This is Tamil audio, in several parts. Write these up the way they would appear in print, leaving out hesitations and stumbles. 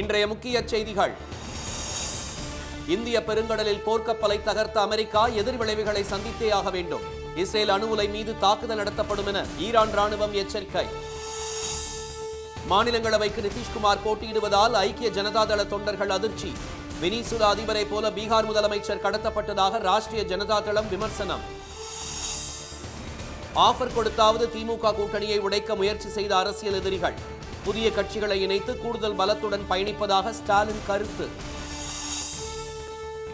இன்றைய முக்கிய செய்திகள். இந்திய பெருங்கடலில் போர்க்கப்பலை தகர்த்த அமெரிக்கா எதிர் விளைவுகளை சந்தித்தே ஆக வேண்டும். இஸ்ரேல் அணு உலை மீது தாக்குதல் நடத்தப்படும் என ஈரான் ராணுவம் எச்சரிக்கை. மாநிலங்களவைக்கு நிதிஷ்குமார் போட்டியிடுவதால் ஐக்கிய ஜனதாதள தொண்டர்கள் அதிர்ச்சி. வெனிசுலா அதிபரை போல பீகார் முதலமைச்சர் கடத்தப்பட்டதாக ராஷ்டிரிய ஜனதாதளம் விமர்சனம். ஆஃபர் கொடுத்தாவது திமுக கூட்டணியை உடைக்க முயற்சி செய்த அரசியல் எதிரிகள். புதிய கட்சிகளை இணைத்து கூடுதல் பலத்துடன் பயணிப்பதாக ஸ்டாலின் கருத்து.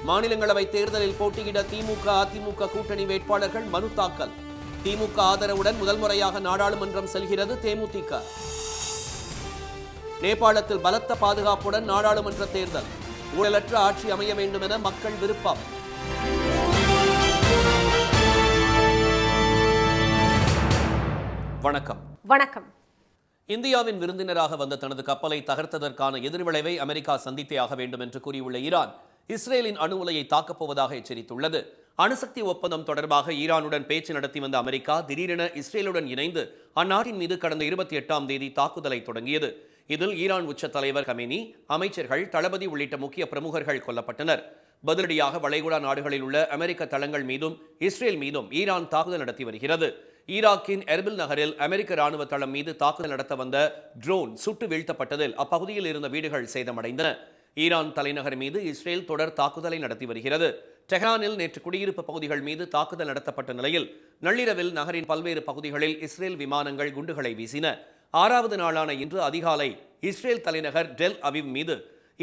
மாநிலங்களவை தேர்தலில் போட்டியிட திமுக அதிமுக கூட்டணி வேட்பாளர்கள் மனு தாக்கல். திமுக ஆதரவுடன் முதல் முறையாக நாடாளுமன்றம் செல்கிறது தேமுதிக. நேபாளத்தில் பலத்த பாதுகாப்புடன் நாடாளுமன்ற தேர்தல். ஊழலற்ற ஆட்சி அமைய வேண்டும் என மக்கள் விருப்பம். வணக்கம். வணக்கம். இந்தியாவின் விருந்தினராக வந்த தனது கப்பலை தகர்த்ததற்கான எதிர்விளைவை அமெரிக்கா சந்தித்தே ஆக வேண்டும் என்று கூறியுள்ள ஈரான் இஸ்ரேலின் அணு உலையை தாக்கப் போவதாக எச்சரித்துள்ளது. அணுசக்தி ஒப்பந்தம் தொடர்பாக ஈரானுடன் பேச்சு நடத்தி வந்த அமெரிக்கா திடீரென இஸ்ரேலுடன் இணைந்து அந்நாட்டின் மீது கடந்த 28ஆம் தேதி தாக்குதலை தொடங்கியது. இதில் ஈரான் உச்ச தலைவர் கமேனி, அமைச்சர்கள், தளபதி உள்ளிட்ட முக்கிய பிரமுகர்கள் கொல்லப்பட்டனர். பதிலடியாக வளைகுடா நாடுகளில் உள்ள அமெரிக்க தளங்கள் மீதும் இஸ்ரேல் மீதும் ஈரான் தாக்குதல் நடத்தி வருகிறது. ஈராக்கின் எர்பில் நகரில் அமெரிக்க ராணுவ தளம் மீது தாக்குதல் நடத்த வந்த ட்ரோன் சுட்டு வீழ்த்தப்பட்டதில் அப்பகுதியில் இருந்த வீடுகள் சேதமடைந்தன. ஈரான் தலைநகர் மீது இஸ்ரேல் தொடர் தாக்குதலை நடத்தி வருகிறது. டெஹ்ரானில் நேற்று குடியிருப்பு பகுதிகள் மீது தாக்குதல் நடத்தப்பட்ட நிலையில் நள்ளிரவில் நகரின் பல்வேறு பகுதிகளில் இஸ்ரேல் விமானங்கள் குண்டுகளை வீசின. 6வது நாளான இன்று அதிகாலை இஸ்ரேல் தலைநகர் டெல் அவிவ் மீது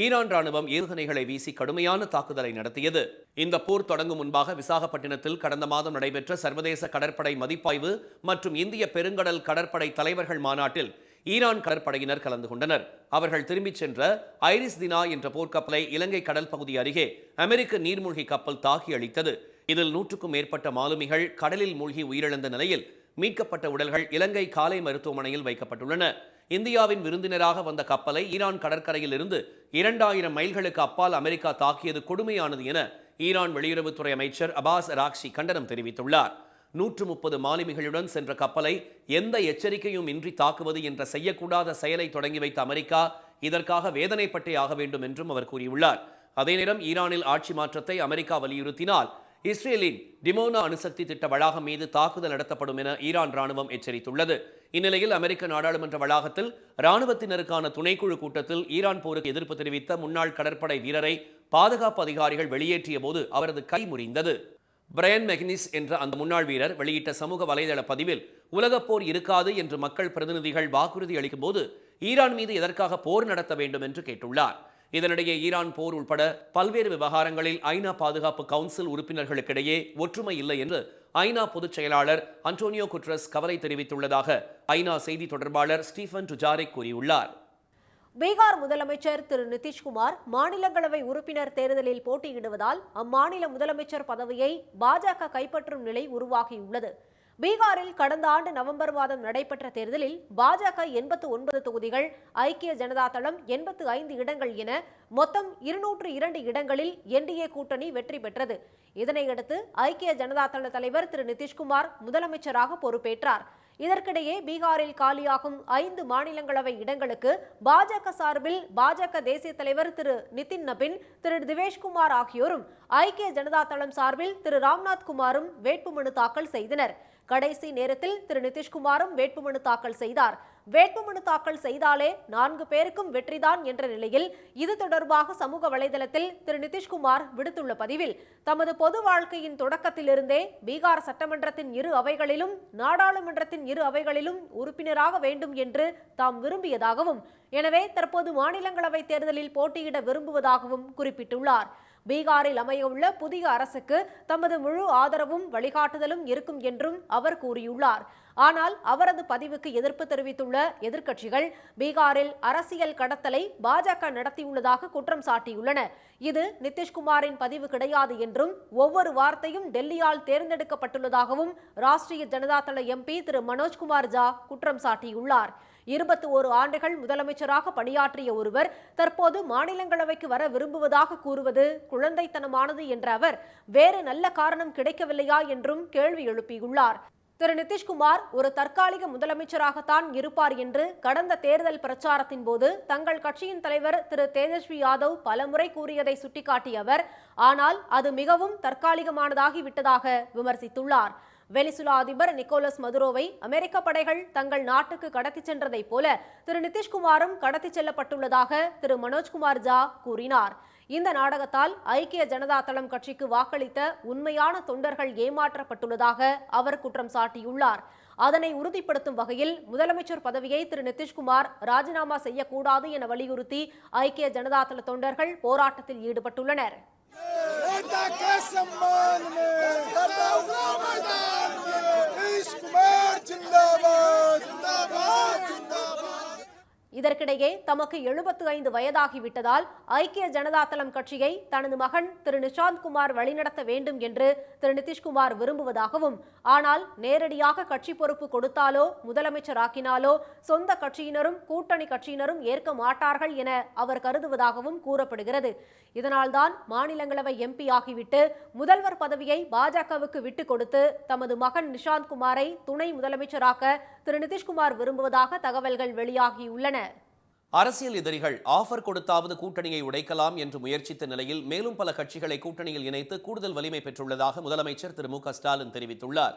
ஈரான் ராணுவம் ஏவுகணைகளை வீசி கடுமையான தாக்குதலை நடத்தியது. இந்த போர் தொடங்கும் முன்பாக விசாகப்பட்டினத்தில் கடந்த மாதம் நடைபெற்ற சர்வதேச கடற்படை மதிப்பாய்வு மற்றும் இந்திய பெருங்கடல் கடற்படை தலைவர்கள் மாநாட்டில் ஈரான் கடற்படையினர் கலந்து கொண்டனர். அவர்கள் திரும்பிச் சென்ற ஐரிஸ் தினா என்ற போர்க்கப்பலை இலங்கை கடல் பகுதி அருகே அமெரிக்க நீர்மூழ்கி கப்பல் தாக்கி அழித்தது. இதில் 100க்கும் மேற்பட்ட மாலுமிகள் கடலில் மூழ்கி உயிரிழந்த நிலையில் மீட்கப்பட்ட உடல்கள் இலங்கை காலை மருத்துவமனையில் வைக்கப்பட்டுள்ளன. இந்தியாவின் விருந்தினராக வந்த கப்பலை ஈரான் கடற்கரையில் இருந்து 2000 மைல்களுக்கு அப்பால் அமெரிக்கா தாக்கியது கொடுமையானது என ஈரான் வெளியுறவுத்துறை அமைச்சர் அபாஸ் அராக்சி கண்டனம் தெரிவித்துள்ளார். 130 மாலுமிகளுடன் சென்ற கப்பலை எந்த எச்சரிக்கையும் இன்றி தாக்குவது என்ற செய்யக்கூடாத செயலை தொடங்கி வைத்த அமெரிக்கா இதற்காக வேதனைப்பட்டே ஆக வேண்டும் என்றும் அவர் கூறியுள்ளார். அதே நேரம் ஈரானில் ஆட்சி மாற்றத்தை அமெரிக்கா வலியுறுத்தினால் இஸ்ரேலின் டிமோனா அணுசக்தி திட்ட வளாகம் மீது தாக்குதல் நடத்தப்படும் என ஈரான் ராணுவம் எச்சரித்துள்ளது. இந்நிலையில் அமெரிக்க நாடாளுமன்ற வளாகத்தில் ராணுவத்தினருக்கான துணைக்குழு கூட்டத்தில் ஈரான் போருக்கு எதிர்ப்பு தெரிவித்த முன்னாள் கடற்படை வீரரை பாதுகாப்பு அதிகாரிகள் வெளியேற்றிய போது அவரது கை முறிந்தது. பிரையன் மெக்னிஸ் என்ற அந்த முன்னாள் வீரர் வெளியிட்ட சமூக வலைதள பதிவில் உலகப்போர் இருக்காது என்று மக்கள் பிரதிநிதிகள் வாக்குறுதி அளிக்கும் போது ஈரான் மீது எதற்காக போர் நடத்த வேண்டும் என்று கேட்டுள்ளார். இதனிடையே ஈரான் போர் உட்பட பல்வேறு விவகாரங்களில் ஐநா பாதுகாப்பு கவுன்சில் உறுப்பினர்களுக்கிடையே ஒற்றுமை இல்லை என்று ஐநா பொதுச் செயலாளர் அன்டோனியோ குட்ரஸ் கவலை தெரிவித்துள்ளதாக ஐநா செய்தி தொடர்பாளர் ஸ்டீஃபன் டுஜாரிக் கூறியுள்ளார். பீகார் முதலமைச்சர் திரு நிதிஷ்குமார் மாநிலங்களவை உறுப்பினர் தேர்தலில் போட்டியிடுவதால் அம்மாநில முதலமைச்சர் பதவியை பாஜக கைப்பற்றும் நிலை உருவாகியுள்ளது. பீகாரில் கடந்த ஆண்டு நவம்பர் மாதம் நடைபெற்ற தேர்தலில் பாஜக 89 தொகுதிகள், ஐக்கிய ஜனதா தளம் 85 இடங்கள் என மொத்தம் 202 இடங்களில் என்டிஏ கூட்டணி வெற்றி பெற்றது. இதனையடுத்து ஐக்கிய ஜனதா தள தலைவர் திரு நிதிஷ்குமார் முதலமைச்சராக பொறுப்பேற்றார். இதற்கிடையே பீகாரில் காலியாகும் 5 மாநிலங்களவை இடங்களுக்கு பாஜக சார்பில் பாஜக தேசிய தலைவர் திரு நிதின் நபின், திரு திவேஷ்குமார் ஆகியோரும், ஐக்கிய ஜனதா தளம் சார்பில் திரு ராம்நாத் குமாரும் வேட்புமனு தாக்கல் செய்தனர். கடைசி நேரத்தில் திரு நிதிஷ்குமாரும் வேட்புமனு தாக்கல் செய்தார். வேட்புமனு தாக்கல் செய்தாலே 4 பேருக்கும் வெற்றிதான் என்ற நிலையில் இது தொடர்பாக சமூக வலைதளத்தில் திரு நிதிஷ்குமார் விடுத்துள்ள பதிவில், தமது பொது வாழ்க்கையின் தொடக்கத்திலிருந்தே பீகார் சட்டமன்றத்தின் 2 அவைகளிலும் நாடாளுமன்றத்தின் 2 அவைகளிலும் உறுப்பினராக வேண்டும் என்று தாம் விரும்பியதாகவும், எனவே தற்போது மாநிலங்களவை தேர்தலில் போட்டியிட விரும்புவதாகவும் குறிப்பிட்டுள்ளார். பீகாரில் அமையவுள்ள புதிய அரசுக்கு தமது முழு ஆதரவும் வழிகாட்டுதலும் இருக்கும் என்றும் அவர் கூறியுள்ளார். ஆனால் அவரது பதிவுக்கு எதிர்ப்பு தெரிவித்துள்ள எதிர்க்கட்சிகள் பீகாரில் அரசியல் கடத்தலை பாஜக நடத்தியுள்ளதாக குற்றம் சாட்டியுள்ளன. இது நிதிஷ்குமாரின் பதிவு கிடையாது என்றும் ஒவ்வொரு வார்த்தையும் டெல்லியால் தேர்ந்தெடுக்கப்பட்டுள்ளதாகவும் ராஷ்டிரிய ஜனதா தள எம்பி திரு மனோஜ்குமார் ஜா குற்றம் சாட்டியுள்ளார். 21 ஆண்டுகள் முதலமைச்சராக பணியாற்றிய ஒருவர் தற்போது மாநிலங்களவைக்கு வர விரும்புவதாக கூறுவது குழந்தைத்தனமானது என்ற அவர் வேறு நல்ல காரணம் கிடைக்கவில்லையா என்றும் கேள்வி எழுப்பியுள்ளார். திரு நிதிஷ்குமார் ஒரு தற்காலிக முதலமைச்சராகத்தான் இருப்பார் என்று கடந்த தேர்தல் பிரச்சாரத்தின் போது தங்கள் கட்சியின் தலைவர் திரு தேஜஸ்வி யாதவ் பலமுறை கூறியதை சுட்டிக்காட்டிய அவர், ஆனால் அது மிகவும் தற்காலிகமானதாகிவிட்டதாக விமர்சித்துள்ளார். வெனிசுலா அதிபர் நிக்கோலஸ் மதுரோவை அமெரிக்க படைகள் தங்கள் நாட்டுக்கு கடத்திச் சென்றதைப் போல திரு நிதிஷ்குமாரும் கடத்திச் செல்லப்பட்டுள்ளதாக திரு மனோஜ்குமார் ஜா கூறினார். இந்த நாடகத்தால் ஐக்கிய ஜனதா தளம் கட்சிக்கு வாக்களித்த உண்மையான தொண்டர்கள் ஏமாற்றப்பட்டுள்ளதாக அவர் குற்றம் சாட்டியுள்ளார். அதனை உறுதிப்படுத்தும் வகையில் முதலமைச்சர் பதவியை திரு நிதிஷ்குமார் ராஜினாமா செய்யக்கூடாது என வலியுறுத்தி ஐக்கிய ஜனதா தள தொண்டர்கள் போராட்டத்தில் ஈடுபட்டுள்ளனர். இதற்கிடையே தமக்கு 75 வயதாகிவிட்டதால் ஐக்கிய ஜனதா தளம் கட்சியை தனது மகன் திரு நிஷாந்த் குமார் வழிநடத்த வேண்டும் என்று திரு நிதிஷ்குமார் விரும்புவதாகவும், ஆனால் நேரடியாக கட்சி பொறுப்பு கொடுத்தாலோ முதலமைச்சராக்கினாலோ சொந்த கட்சியினரும் கூட்டணி கட்சியினரும் ஏற்க மாட்டார்கள் என அவர் கருதுவதாகவும் கூறப்படுகிறது. இதனால்தான் மாநிலங்களவை எம்பி ஆகிவிட்டு முதல்வர் பதவியை பாஜகவுக்கு விட்டுக் கொடுத்து தமது மகன் நிஷாந்த் குமாரை துணை முதலமைச்சராக்க திரு நிதிஷ்குமார் விரும்புவதாக தகவல்கள் வெளியாகியுள்ளன. அரசியல் எதிரிகள் ஆஃபர் கொடுத்தாவது கூட்டணியை உடைக்கலாம் என்று முயற்சித்த நிலையில் மேலும் பல கட்சிகளை கூட்டணியில் இணைத்து கூடுதல் வலிமை பெற்றுள்ளதாக முதலமைச்சர் திரு மு.க. ஸ்டாலின் தெரிவித்துள்ளார்.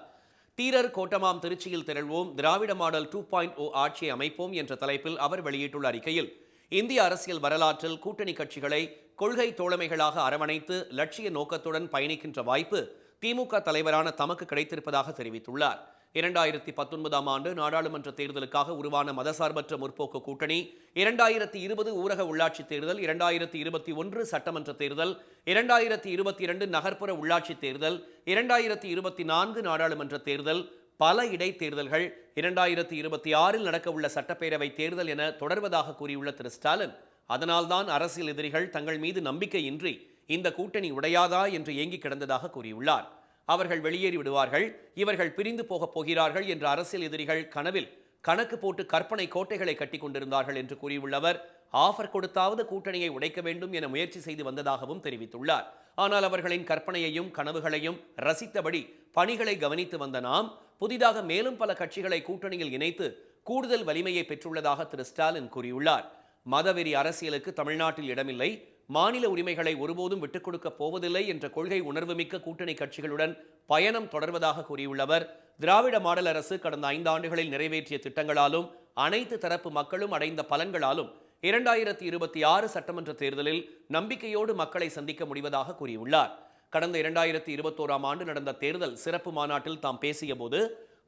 தீரர் கோட்டமாம் திருச்சியில் திரள்வோம், திராவிட மாடல் 2.0 ஆட்சியை அமைப்போம் என்ற தலைப்பில் அவர் வெளியிட்டுள்ள அறிக்கையில், இந்திய அரசியல் வரலாற்றில் கூட்டணி கட்சிகளை கொள்கை தோழமைகளாக அரவணைத்து லட்சிய நோக்கத்துடன் பயணிக்கின்ற வாய்ப்பு திமுக தலைவரான தமக்கு கிடைத்திருப்பதாக தெரிவித்துள்ளார். 2019 ஆண்டு நாடாளுமன்ற தேர்தலுக்காக உருவான மதசார்பற்ற முற்போக்கு கூட்டணி 2020 ஊரக உள்ளாட்சி தேர்தல், 2021 சட்டமன்ற தேர்தல், 2022 நகர்ப்புற உள்ளாட்சி தேர்தல், 2024 நாடாளுமன்ற தேர்தல், பல இடைத்தேர்தல்கள், 2026 நடக்கவுள்ள சட்டப்பேரவை தேர்தல் என தொடர்வதாக கூறியுள்ள திரு ஸ்டாலின், அதனால்தான் அரசியல் எதிரிகள் தங்கள் மீது நம்பிக்கையின்றி இந்த கூட்டணி உடையாதா என்று ஏங்கி கிடந்ததாக கூறியுள்ளார். அவர்கள் வெளியேறி விடுவார்கள், இவர்கள் பிரிந்து போகப் போகிறார்கள் என்ற அரசியல் எதிரிகள் கனவில் கணக்கு போட்டு கற்பனை கோட்டைகளை கட்டி கொண்டிருந்தார்கள் என்று கூறியுள்ளவர், ஆஃபர் கொடுத்தாவது கூட்டணியை உடைக்க வேண்டும் என முயற்சி செய்து வந்ததாகவும் தெரிவித்துள்ளார். ஆனால் அவர்களின் கற்பனையையும் கனவுகளையும் ரசித்தபடி பணிகளை கவனித்து வந்த நாம் புதிதாக மேலும் பல கட்சிகளை கூட்டணியில் இணைத்து கூடுதல் வலிமையை பெற்றுள்ளதாக திரு ஸ்டாலின் கூறியுள்ளார். மதவெறி அரசியலுக்கு தமிழ்நாட்டில் இடமில்லை, மாநில உரிமைகளை ஒருபோதும் விட்டுக் கொடுக்க போவதில்லை என்ற கொள்கை உணர்வுமிக்க கூட்டணி கட்சிகளுடன் பயணம் தொடர்வதாக கூறியுள்ளவர், திராவிட மாடல் அரசு கடந்த 5 ஆண்டுகளில் நிறைவேற்றிய திட்டங்களாலும் அனைத்து தரப்பு மக்களும் அடைந்த பலன்களாலும் 2026 சட்டமன்ற தேர்தலில் நம்பிக்கையோடு மக்களை சந்திக்க முடிவதாக கூறியுள்ளார். கடந்த 2021 ஆண்டு நடந்த தேர்தல் சிறப்பு மாநாட்டில் தாம் பேசிய போது,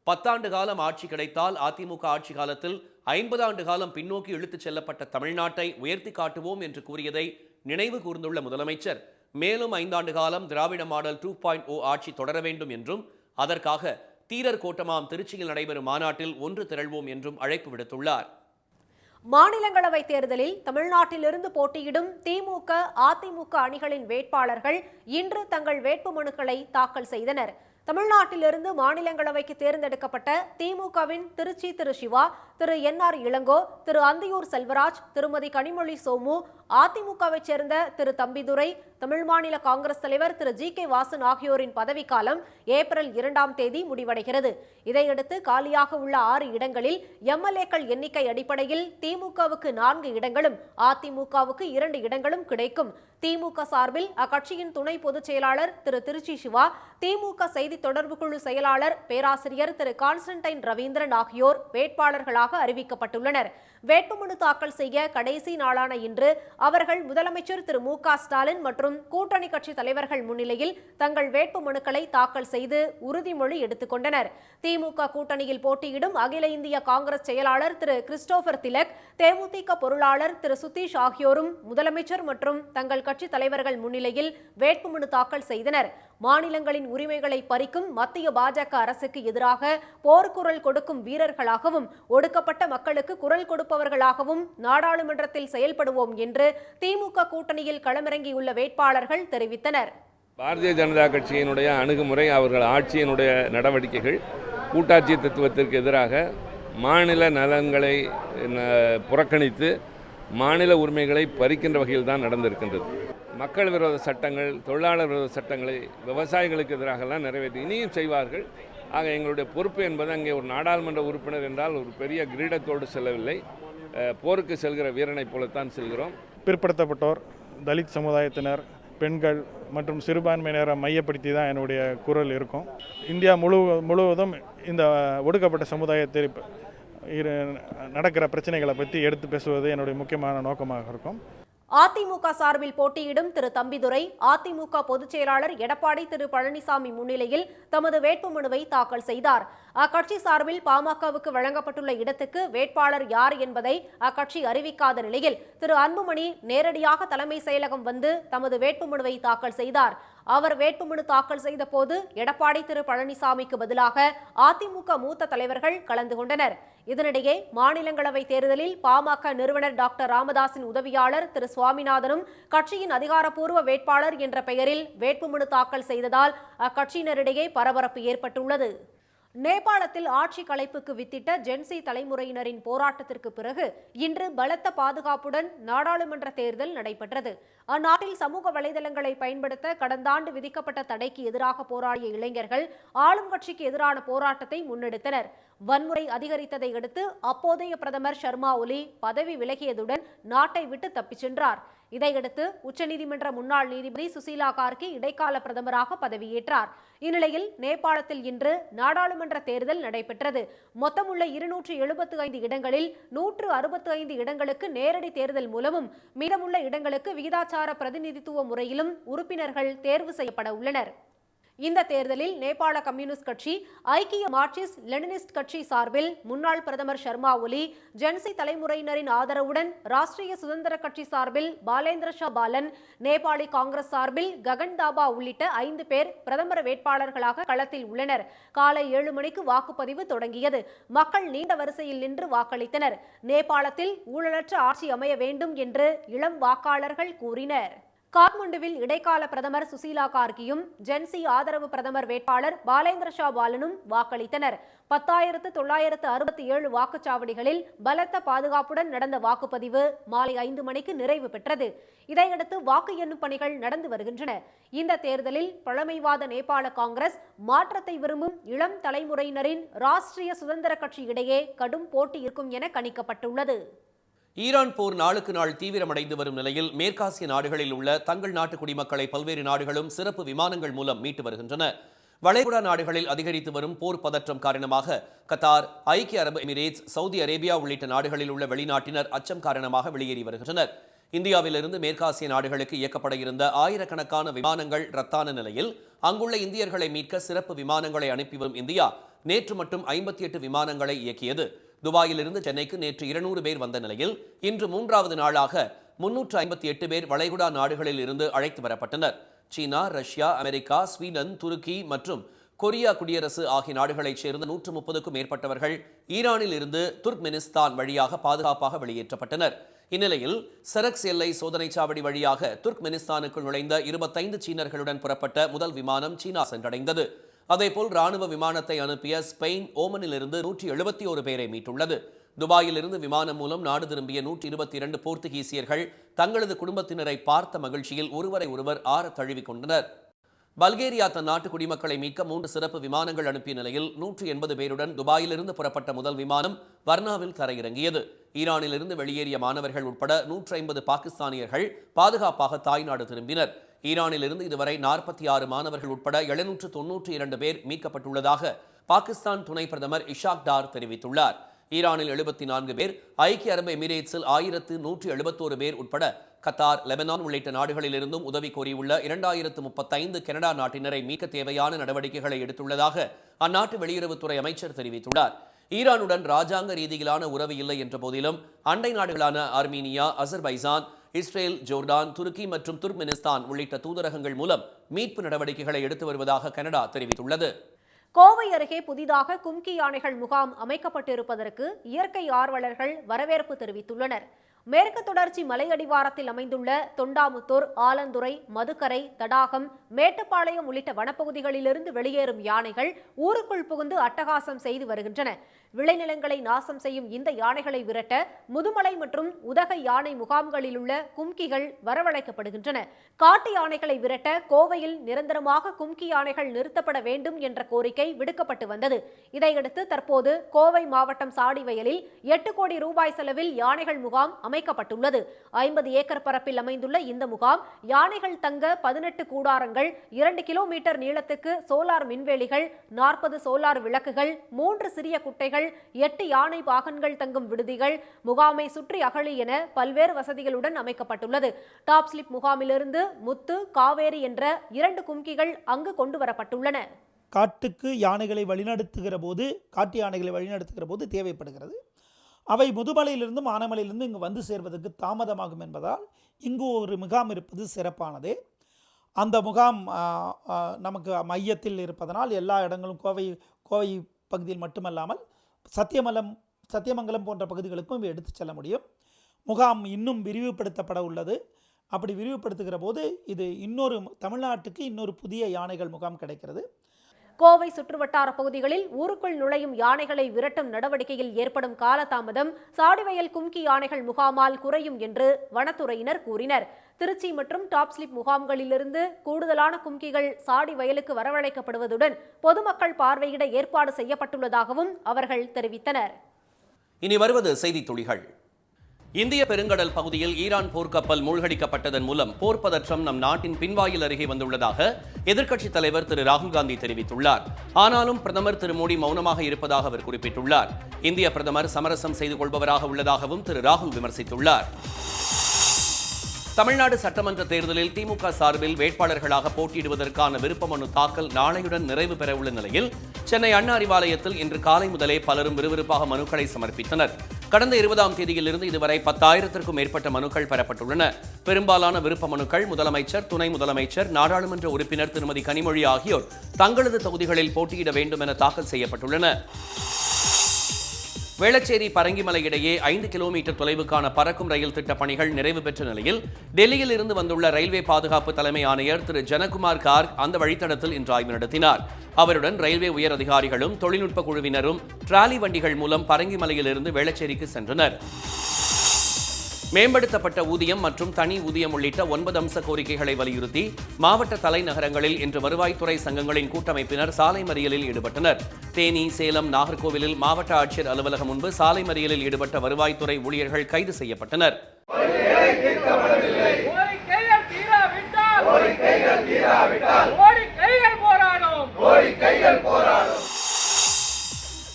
10 ஆண்டு காலம் ஆட்சி கிடைத்தால் அதிமுக ஆட்சி காலத்தில் 50 ஆண்டு காலம் பின்னோக்கி இழுத்துச் செல்லப்பட்ட தமிழ்நாட்டை உயர்த்தி காட்டுவோம் என்று கூறியதை நினைவு கூர்ந்துள்ள முதலமைச்சர், மேலும் 5 ஆண்டு காலம் திராவிட மாடல் 2.0 ஆட்சி தொடர வேண்டும் என்றும், அதற்காக தீரர் கோட்டமாம் திருச்சியில் நடைபெறும் மாநாட்டில் ஒன்று திரள்வோம் என்றும் அழைப்பு விடுத்துள்ளார். மாநிலங்களவை தேர்தலில் தமிழ்நாட்டிலிருந்து போட்டியிடும் திமுக, அதிமுக அணிகளின் வேட்பாளர்கள் இன்று தங்கள் வேட்புமனுக்களை தாக்கல் செய்தனர். தமிழ்நாட்டிலிருந்து மாநிலங்களவைக்கு தேர்ந்தெடுக்கப்பட்ட திமுகவின் திருச்சி திரு சிவா, திரு NR இளங்கோ, திரு அந்தியூர் செல்வராஜ், திருமதி கனிமொழி சோமு, அதிமுகவை சேர்ந்த திரு தம்பிதுரை, தமிழ் மாநில காங்கிரஸ் தலைவர் திரு GK வாசன் ஆகியோரின் பதவிக்காலம் ஏப்ரல் 2ஆம் தேதி முடிவடைகிறது. இதையடுத்து காலியாக உள்ள 6 இடங்களில் MLA-க்கள் எண்ணிக்கை அடிப்படையில் திமுகவுக்கு 4 இடங்களும் அதிமுகவுக்கு 2 இடங்களும் கிடைக்கும். திமுக சார்பில் அக்கட்சியின் துணை பொதுச் செயலாளர் திரு திருச்சி சிவா, திமுக செய்தி தொடர்பு குழு செயலாளர் பேராசிரியர் திரு கான்ஸ்டன்டைன் ரவீந்திரன் ஆகியோர் வேட்பாளர்களாக அறிவிக்கப்பட்டுள்ளனர். வேட்புமனு தாக்கல் செய்ய கடைசி நாளான இன்று அவர்கள் முதலமைச்சர் திரு மு.க. ஸ்டாலின் மற்றும் கூட்டணி கட்சி தலைவர்கள் முன்னிலையில் தங்கள் வேட்புமனுக்களை தாக்கல் செய்து உறுதிமொழி எடுத்துக் கொண்டனர். திமுக கூட்டணியில் போட்டியிடும் அகில இந்திய காங்கிரஸ் செயலாளர் திரு கிறிஸ்டோபர் திலக், தேமுதிக பொருளாளர் திரு சுதீஷ் ஆகியோரும் முதலமைச்சர் மற்றும் தங்கள் கட்சி தலைவர்கள் முன்னிலையில் வேட்புமனு தாக்கல் செய்தனர். மாநிலங்களின் உரிமைகளை பறிக்கும் மத்திய பாஜக அரசுக்கு எதிராக போர்க்குரல் கொடுக்கும் வீரர்களாகவும் ஒடுக்கப்பட்ட மக்களுக்கு குரல் கொடுப்பவர்களாகவும் நாடாளுமன்றத்தில் செயல்படுவோம் என்று திமுக கூட்டணியில் களமிறங்கியுள்ள வேட்பாளர்கள் தெரிவித்தனர். பாரதிய ஜனதா கட்சியினுடைய அணுகுமுறை, அவர்கள் ஆட்சியினுடைய நடவடிக்கைகள் கூட்டாட்சி தத்துவத்திற்கு எதிராக மாநில நலன்களை புறக்கணித்து மாநில உரிமைகளை பறிக்கின்ற வகையில் தான் நடந்திருக்கின்றது. மக்கள் விரோத சட்டங்கள், தொழிலாளர் விரோத சட்டங்களை விவசாயிகளுக்கு எதிராகலாம் நிறைவேற்றி இனியும் செய்வார்கள். ஆக எங்களுடைய பொறுப்பு என்பது அங்கே ஒரு நாடாளுமன்ற உறுப்பினர் என்றால் ஒரு பெரிய கிரீடத்தோடு செல்லவில்லை, போருக்கு செல்கிற வீரனைப் போலத்தான் செல்கிறோம். பிற்படுத்தப்பட்டோர், தலித் சமுதாயத்தினர், பெண்கள் மற்றும் சிறுபான்மையினரை மையப்படுத்தி தான் என்னுடைய குரல் இருக்கும். இந்தியா முழுவதும் இந்த ஒடுக்கப்பட்ட சமுதாயத்தில் நடக்கிற பிரச்சனைகளை பற்றி எடுத்து பேசுவது என்னுடைய முக்கியமான நோக்கமாக இருக்கும். அதிமுக சார்பில் போட்டியிடும் திரு தம்பிதுரை அதிமுக பொதுச் செயலாளர் எடப்பாடி திரு பழனிசாமி முன்னிலையில் தமது வேட்புமனுவை தாக்கல் செய்தார். அக்கட்சி சார்பில் பாமகவுக்கு வழங்கப்பட்டுள்ள இடத்துக்கு வேட்பாளர் யார் என்பதை அக்கட்சி அறிவிக்காத நிலையில் திரு அன்புமணி நேரடியாக தலைமை செயலகம் வந்து தமது வேட்புமனுவை தாக்கல் செய்தார். அவர் வேட்புமனு தாக்கல் செய்த போது எடப்பாடி திரு பழனிசாமிக்கு பதிலாக அதிமுக மூத்த தலைவர்கள் கலந்து கொண்டனர். இதனிடையே மாநிலங்களவை தேர்தலில் பாமக நிறுவனர் டாக்டர் ராமதாசின் உதவியாளர் திரு சுவாமிநாதனும் கட்சியின் அதிகாரப்பூர்வ வேட்பாளர் என்ற பெயரில் வேட்புமனு தாக்கல் செய்ததால் அக்கட்சியினரிடையே பரபரப்பு ஏற்பட்டுள்ளது. நேபாளத்தில் ஆட்சி கலைப்புக்கு வித்திட்ட ஜென்சி தலைமுறையினரின் போராட்டத்திற்கு பிறகு இன்று பலத்த பாதுகாப்புடன் நாடாளுமன்ற தேர்தல் நடைபெற்றது. அந்நாட்டில் சமூக வலைதளங்களை பயன்படுத்த கடந்த ஆண்டு விதிக்கப்பட்ட தடைக்கு எதிராக போராடிய இளைஞர்கள் ஆளும் கட்சிக்கு எதிரான போராட்டத்தை முன்னெடுத்தனர். வன்முறை அதிகரித்ததை அடுத்து அப்போதைய பிரதமர் ஷர்மா ஒலி பதவி விலகியதுடன் நாட்டை விட்டு தப்பிச் சென்றார். இதையடுத்து உச்சநீதிமன்ற முன்னாள் நீதிபதி சுசீலா கார்கி இடைக்கால பிரதமராக பதவியேற்றார். இந்நிலையில் நேபாளத்தில் இன்று நாடாளுமன்ற தேர்தல் நடைபெற்றது. மொத்தமுள்ள 275 இடங்களில் 165 இடங்களுக்கு நேரடி தேர்தல் மூலமும் மீதமுள்ள இடங்களுக்கு விகிதாச்சார பிரதிநிதித்துவ முறையிலும் உறுப்பினர்கள் தேர்வு செய்யப்பட உள்ளனர். இந்த தேர்தலில் நேபாள கம்யூனிஸ்ட் கட்சி, ஐக்கிய மார்க்சிஸ்ட் லெனினிஸ்ட் கட்சி சார்பில் முன்னாள் பிரதமர் ஷர்மா ஒலி, ஜென்சி தலைமுறையினரின் ஆதரவுடன் ராஷ்டிரிய சுதந்திர கட்சி சார்பில் பாலேந்திர ஷா பாலன், நேபாளி காங்கிரஸ் சார்பில் ககன் தாபா உள்ளிட்ட 5 பேர் பிரதமர் வேட்பாளர்களாக களத்தில் உள்ளனர். காலை 7 மணிக்கு வாக்குப்பதிவு தொடங்கியது. மக்கள் நீண்ட வரிசையில் நின்று வாக்களித்தனர். நேபாளத்தில் ஊழலற்ற ஆட்சி அமைய வேண்டும் என்று இளம் வாக்காளர்கள் கூறினர். காத்மண்டுவில் இடைக்கால பிரதமர் சுசீலா கார்கியும் ஜென்சி ஆதரவு பிரதமர் வேட்பாளர் பாலேந்திர ஷா பாலனும் வாக்களித்தனர். 10,967 வாக்குச்சாவடிகளில் பலத்த பாதுகாப்புடன் நடந்த வாக்குப்பதிவு மாலை 5 மணிக்கு நிறைவு பெற்றது. இதையடுத்து வாக்கு எண்ணும் பணிகள் நடந்து வருகின்றன. இந்த தேர்தலில் பழமைவாத நேபாள காங்கிரஸ், மாற்றத்தை விரும்பும் இளம் தலைமுறையினரின் ராஷ்டிரிய சுதந்திர கட்சி இடையே கடும் போட்டி இருக்கும் என கணிக்கப்பட்டுள்ளது. ஈரான் போர் நாளுக்கு நாள் தீவிரமடைந்து வரும் நிலையில் மேற்காசிய நாடுகளில் உள்ள தங்கள் நாட்டு குடிமக்களை பல்வேறு நாடுகளும் சிறப்பு விமானங்கள் மூலம் மீட்டு வருகின்றன. வளைகுடா நாடுகளில் அதிகரித்து வரும் போர் பதற்றம் காரணமாக கத்தார், ஐக்கிய அரபு எமிரேட்ஸ், சவுதி அரேபியா உள்ளிட்ட நாடுகளில் உள்ள வெளிநாட்டினர் அச்சம் காரணமாக வெளியேறி வருகின்றனர். இந்தியாவிலிருந்து மேற்காசிய நாடுகளுக்கு இயக்கப்பட இருந்த ஆயிரக்கணக்கான விமானங்கள் ரத்தான நிலையில் அங்குள்ள இந்தியர்களை மீட்க சிறப்பு விமானங்களை அனுப்பி வரும் இந்தியா நேற்று மட்டும் 58 விமானங்களை இயக்கியது. துபாயிலிருந்து சென்னைக்கு நேற்று 200 பேர் வந்த நிலையில் இன்று 3வது நாளாக 358 பேர் வளைகுடா நாடுகளில் இருந்து அழைத்து வரப்பட்டனர். சீனா, ரஷ்யா, அமெரிக்கா, ஸ்வீடன், துருக்கி மற்றும் கொரியா குடியரசு ஆகிய நாடுகளைச் சேர்ந்த 130க்கும் மேற்பட்டவர்கள் ஈரானில் இருந்து துர்க்மெனிஸ்தான் வழியாக பாதுகாப்பாக வெளியேற்றப்பட்டனர். இந்நிலையில் சரக்ஸ் எல்லை சோதனை சாவடி வழியாக துர்க்மெனிஸ்தானுக்குள் நுழைந்த 25 சீனர்களுடன் புறப்பட்ட முதல் விமானம் சீனா சென்றடைந்தது. அதேபோல் ராணுவ விமானத்தை அனுப்பிய ஸ்பெயின் ஓமனிலிருந்து 171 பேரை மீட்டுள்ளது. துபாயிலிருந்து விமானம் மூலம் நாடு திரும்பிய 122 போர்த்துகீசியர்கள் தங்களது குடும்பத்தினரை பார்த்த மகிழ்ச்சியில் ஒருவரை ஒருவர் ஆற தழுவிக் கொண்டனர். பல்கேரியா தன் நாட்டு குடிமக்களை மீட்க 3 சிறப்பு விமானங்கள் அனுப்பிய நிலையில் 180 பேருடன் துபாயிலிருந்து புறப்பட்ட முதல் விமானம் வர்னாவில் தரையிறங்கியது. ஈரானிலிருந்து வெளியேறிய மாணவர்கள் உட்பட 150 பாகிஸ்தானியர்கள் பாதுகாப்பாக தாய்நாடு திரும்பினர். ஈரானிலிருந்து இதுவரை 46 மாணவர்கள் உட்பட 792 பேர் மீட்கப்பட்டுள்ளதாக பாகிஸ்தான் துணை பிரதமர் இஷாக் டார் தெரிவித்துள்ளார். ஈரானில் 74 பேர், ஐக்கிய அரபு எமிரேட்ஸில் 1171 பேர் உட்பட கத்தார், லெபனான் உள்ளிட்ட நாடுகளிலிருந்தும் உதவி கோரியுள்ள 2035 கனடா நாட்டினரை மீட்க தேவையான நடவடிக்கைகளை எடுத்துள்ளதாக அந்நாட்டு வெளியுறவுத்துறை அமைச்சர் தெரிவித்துள்ளார். ஈரானுடன் ராஜாங்க ரீதியிலான உறவு இல்லை என்ற போதிலும் அண்டை நாடுகளான ஆர்மீனியா, அசர்பைசான், இஸ்ரேல், ஜோர்டான், துருக்கி மற்றும் துர்க்மெனிஸ்தான் உள்ளிட்ட தூதரகங்கள் மூலம் மீட்பு நடவடிக்கைகளை எடுத்து வருவதாக கனடா தெரிவித்துள்ளது. கோவை அருகே புதிதாக கும்கி யானைகள் முகாம் அமைக்கப்பட்டிருப்பதற்கு இயற்கை ஆர்வலர்கள் வரவேற்பு தெரிவித்துள்ளனர். மேற்கு தொடர்ச்சி மலையடிவாரத்தில் அமைந்துள்ள தொண்டாமுத்தூர், ஆலந்துறை, மதுக்கரை, தடாகம், மேட்டுப்பாளையம் உள்ளிட்ட வனப்பகுதிகளிலிருந்து வெளியேறும் யானைகள் ஊருக்குள் புகுந்து அட்டகாசம் செய்து வருகின்றன. விளைநிலங்களை நாசம் செய்யும் இந்த யானைகளை விரட்ட முதுமலை மற்றும் உதகை யானை முகாம்களில் உள்ள கும்கிகள் வரவழைக்கப்படுகின்றன. காட்டு யானைகளை விரட்ட கோவையில் நிரந்தரமாக கும்கி யானைகள் நிறுத்தப்பட வேண்டும் என்ற கோரிக்கை விடுக்கப்பட்டு வந்தது. இதையடுத்து தற்போது கோவை மாவட்டம் சாடிவயலில் 8 கோடி ரூபாய் செலவில் யானைகள் முகாம் அமைக்கப்பட்டுள்ளது. 50 ஏக்கர் பரப்பில் அமைந்துள்ள இந்த முகாம் யானைகள் தங்க 18 கூடாரங்கள், 2 கிலோமீட்டர் நீளத்துக்கு சோலார் மின்வேலிகள், 40 சோலார் விளக்குகள், 3 சிறிய குட்டைகள், 8 யானை பாகன்கள் தங்கும் விடுதிகள், முகாமை சுற்றி அகழி என பல்வேறு வசதிகளுடன் அமைக்கப்பட்டுள்ளது. டாப் ஸ்லிப் முகாமிலிருந்து முத்து, காவேரி என்ற 2 கும்கிகள் அங்கு கொண்டு வரப்பட்டுள்ளன. காட்டுக்கு யானைகளை வழிநடத்துகிற போது தேவைப்படுகிறது. அவை முதுமலையிலிருந்தும் ஆனைமலையிலிருந்து இங்கு வந்து சேர்வதற்கு தாமதமாகும் என்பதால் இங்கு ஒரு முகாம் இருப்பது சிறப்பானதே. அந்த முகாம் நமக்கு மையத்தில் இருப்பதனால் எல்லா இடங்களும் கோவை பகுதியில் மட்டுமல்லாமல் சத்தியமங்கலம் போன்ற பகுதிகளுக்கும் எடுத்து செல்ல முடியும். முகாம் இன்னும் விரிவுபடுத்தப்பட உள்ளது. அப்படி விரிவுபடுத்துகிற போது இது தமிழ்நாட்டுக்கு இன்னொரு புதிய யானைகள் முகாம் கிடைக்கிறது. கோவை சுற்றுவட்டார பகுதிகளில் ஊருக்குள் நுழையும் யானைகளை விரட்டும் நடவடிக்கையில் ஏற்படும் காலதாமதம் சாடிவயல் கும்கி யானைகள் முகாமால் குறையும் என்று வனத்துறையினர் கூறினர். திருச்சி மற்றும் டாப் ஸ்லிப் முகாம்களிலிருந்து கூடுதலான கும்கிகள் சாடிவயலுக்கு வரவழைக்கப்படுவதுடன் பொதுமக்கள் பார்வையிட ஏற்பாடு செய்யப்பட்டுள்ளதாகவும் அவர்கள் தெரிவித்தனர். இனி வருவது செய்தி துளிகள். இந்திய பெருங்கடல் பகுதியில் ஈரான் போர்க்கப்பல் மூழ்கடிக்கப்பட்டதன் மூலம் போர் பதற்றம் நம் நாட்டின் பின்வாயில் அருகே வந்துள்ளதாக எதிர்க்கட்சித் தலைவர் திரு ராகுல் காந்தி தெரிவித்துள்ளார். ஆனாலும் பிரதமர் திரு மோடி மௌனமாக இருப்பதாக அவர் குறிப்பிட்டுள்ளார். இந்திய பிரதமர் சமரசம் செய்து கொள்பவராக உள்ளதாகவும் திரு ராகுல் விமர்சித்துள்ளார். தமிழ்நாடு சட்டமன்ற தேர்தலில் திமுக சார்பில் வேட்பாளர்களாக போட்டியிடுவதற்கான விருப்ப மனு தாக்கல் நாளையுடன் நிறைவு பெறவுள்ள நிலையில் சென்னை அண்ணா அறிவாலயத்தில் இன்று காலை முதலே பலரும் விறுவிறுப்பாக மனுக்களை சமர்ப்பித்தனர். கடந்த 20ஆம் தேதியிலிருந்து இதுவரை 10,000த்திற்கும் மேற்பட்ட மனுக்கள் பெறப்பட்டுள்ளன. பெரும்பாலான விருப்ப மனுக்கள் முதலமைச்சர், துணை முதலமைச்சர், நாடாளுமன்ற உறுப்பினர் திருமதி கனிமொழி ஆகியோர் தங்களது தொகுதிகளில் போட்டியிட வேண்டும் என தாக்கல் செய்யப்பட்டுள்ளன. வேளச்சேரி பரங்கிமலை இடையே 5 கிலோமீட்டர் தொலைவுக்கான பறக்கும் ரயில் திட்ட பணிகள் நிறைவு பெற்ற நிலையில் டெல்லியில் இருந்து வந்துள்ள ரயில்வே பாதுகாப்பு தலைமை ஆணையர் திரு ஜனகுமார் கார்க் அந்த வழித்தடத்தில் இன்று ஆய்வு நடத்தினார். அவருடன் ரயில்வே உயர் அதிகாரிகளும் தொழில்நுட்ப குழுவினரும் டிராலி வண்டிகள் மூலம் பரங்கிமலையிலிருந்து வேளச்சேரிக்கு சென்றனர். மேம்படுத்தப்பட்ட ஊதியம் மற்றும் தனி ஊதியம் உள்ளிட்ட 9 அம்ச கோரிக்கைகளை வலியுறுத்தி மாவட்ட தலைநகரங்களில் இன்று வருவாய்த்துறை சங்கங்களின் கூட்டமைப்பினர் சாலை மறியலில் ஈடுபட்டனர். தேனி, சேலம், நாகர்கோவிலில் மாவட்ட ஆட்சியர் அலுவலகம் முன்பு சாலை மறியலில் ஈடுபட்ட வருவாய்த்துறை ஊழியர்கள் கைது செய்யப்பட்டனர்.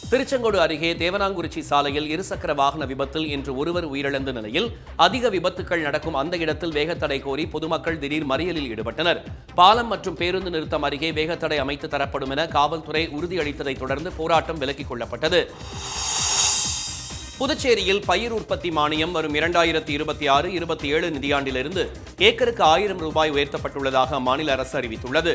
திருச்செங்கோடு அருகே தேவனாங்குறிச்சி சாலையில் இருசக்கர வாகன விபத்தில் இன்று ஒருவர் உயிரிழந்த நிலையில் அதிக விபத்துக்கள் நடக்கும் அந்த இடத்தில் வேகத்தடை கோரி பொதுமக்கள் திடீர் மறியலில் ஈடுபட்டனர். பாலம் மற்றும் பேருந்து நிறுத்தம் அருகே வேகத்தடை அமைத்து தரப்படும் என காவல்துறை உறுதியளித்ததை தொடர்ந்து போராட்டம் விலக்கிக் கொள்ளப்பட்டது. புதுச்சேரியில் பயிர் உற்பத்தி மானியம் வரும் 2026-27 நிதியாண்டிலிருந்து ஏக்கருக்கு 1000 ரூபாய் உயர்த்தப்பட்டுள்ளதாக அம்மாநில அரசு அறிவித்துள்ளது.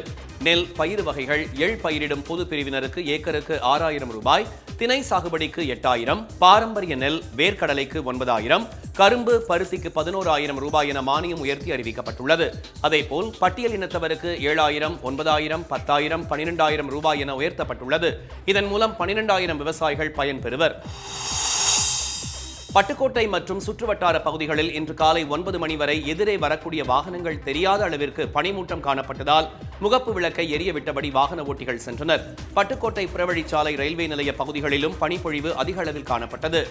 நெல், பயிர் வகைகள், எள் பயிரிடும் பொது பிரிவினருக்கு ஏக்கருக்கு 6000 ரூபாய், திணை சாகுபடிக்கு 8000, பாரம்பரிய நெல், வேர்க்கடலைக்கு 9000, கரும்பு, பருத்திக்கு 11000 ரூபாய் என மானியம் உயர்த்தி அறிவிக்கப்பட்டுள்ளது. அதேபோல் பட்டியல் இனத்தவருக்கு 7000, 9000, 10000, 12000 ரூபாய் என உயர்த்தப்பட்டுள்ளது. இதன் மூலம் 12000 விவசாயிகள் பயன்பெறுவர். பட்டுக்கோட்டை மற்றும் சுற்றுவட்டார பகுதிகளில் இன்று காலை 9 மணி வரை எதிரே வரக்கூடிய வாகனங்கள் தெரியாத அளவிற்கு பனிமூட்டம் காணப்பட்டதால் முகப்பு விளக்கை எரிய விட்டபடி வாகன ஓட்டிகள் சென்றனர். பட்டுக்கோட்டை புறவழிச்சாலை ரயில்வே நிலைய பகுதிகளிலும் பனிப்பொழிவு அதிக அளவில் காணப்பட்டது.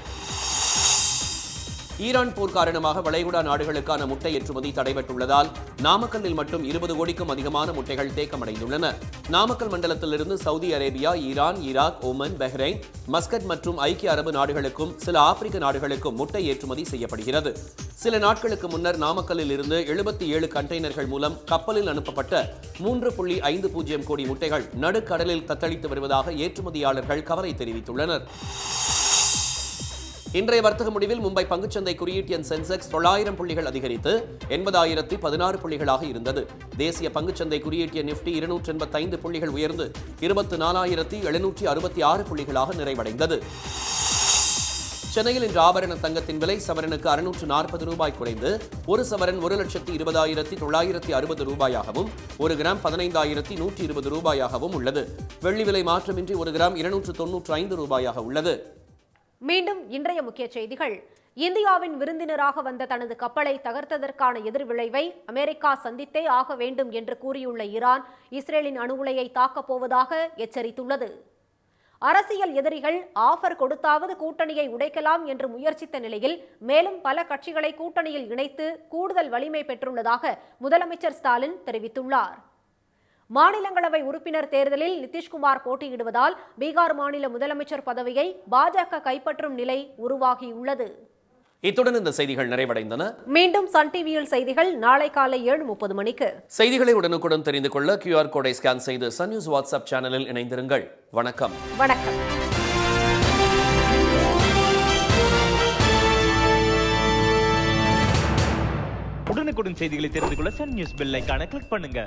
ஈரான் போர் காரணமாக வளைகுடா நாடுகளுக்கான முட்டை ஏற்றுமதி தடைபட்டுள்ளதால் நாமக்கல்லில் மட்டும் 20 கோடிக்கும் அதிகமான முட்டைகள் தேக்கமடைந்துள்ளன. நாமக்கல் மண்டலத்திலிருந்து Saudi Arabia, Iran, Iraq, Oman, Bahrain, Muscat மற்றும் ஐக்கிய அரபு நாடுகளுக்கும் சில ஆப்பிரிக்க நாடுகளுக்கும் முட்டை ஏற்றுமதி செய்யப்படுகிறது. சில நாட்களுக்கு முன்னர் நாமக்கல்லில் இருந்து 77 கண்டெய்னர்கள் மூலம் கப்பலில் அனுப்பப்பட்ட 3.50 கோடி முட்டைகள் நடுக்கடலில் தத்தளித்து வருவதாக ஏற்றுமதியாளர்கள் கவலை தெரிவித்துள்ளனர். இன்றைய வர்த்தக முடிவில் மும்பை பங்குச்சந்தை குறியீட்டு எண் சென்செக்ஸ் 900 புள்ளிகள் அதிகரித்து 80,016 புள்ளிகளாக இருந்தது. தேசிய பங்குச்சந்தை குறியீட்டு எண் நிஃப்டி 285 புள்ளிகள் உயர்ந்து 24,766 புள்ளிகளாக நிறைவடைந்தது. சென்னையில் இன்று ஆபரண தங்கத்தின் விலை சவரனுக்கு 640 ரூபாய் குறைந்து ஒரு சவரன் 1,20,960 ரூபாயாகவும், ஒரு கிராம் 15,120 ரூபாயாகவும் உள்ளது. வெள்ளி விலை மாற்றமின்றி ஒரு கிராம் 295 ரூபாயாக உள்ளது. மீண்டும் இன்றைய முக்கிய செய்திகள். இந்தியாவின் விருந்தினராக வந்த தனது கப்பலை தகர்த்ததற்கான எதிர்விளைவை அமெரிக்கா சந்தித்தே ஆக வேண்டும் என்று கூறியுள்ள ஈரான் இஸ்ரேலின் அணு உலையை தாக்கப் போவதாக எச்சரித்துள்ளது. அரசியல் எதிரிகள் ஆஃபர் கொடுத்தாவது கூட்டணியை உடைக்கலாம் என்று முயற்சித்த நிலையில் மேலும் பல கட்சிகளை கூட்டணியில் இணைத்து கூடுதல் வலிமை பெற்றுள்ளதாக முதலமைச்சர் ஸ்டாலின் தெரிவித்துள்ளார். மாநிலங்களவை உறுப்பினர் தேர்தலில் நிதிஷ்குமார் போட்டியிடுவதால் பீகார் மாநில முதலமைச்சர் பதவியை பாஜக கைப்பற்றும் நிலை உருவாகியுள்ளது. இத்துடன் இந்த செய்திகள் நிறைவடைந்தன. மீண்டும் சன் டிவியில் செய்திகள் நாளை காலை 7:30 மணிக்கு. செய்திகளை உடனுக்குடன் தெரிந்து கொள்ள QR கோடை ஸ்கேன் செய்து சன் நியூஸ் வாட்ஸ்அப் சேனலில் இணைந்திருங்கள். வணக்கம். வணக்கம். உடனுக்குடன் செய்திகளை தெரிந்து கொள்ள சன் நியூஸ் பெல் ஐகானை கிளிக் பண்ணுங்க.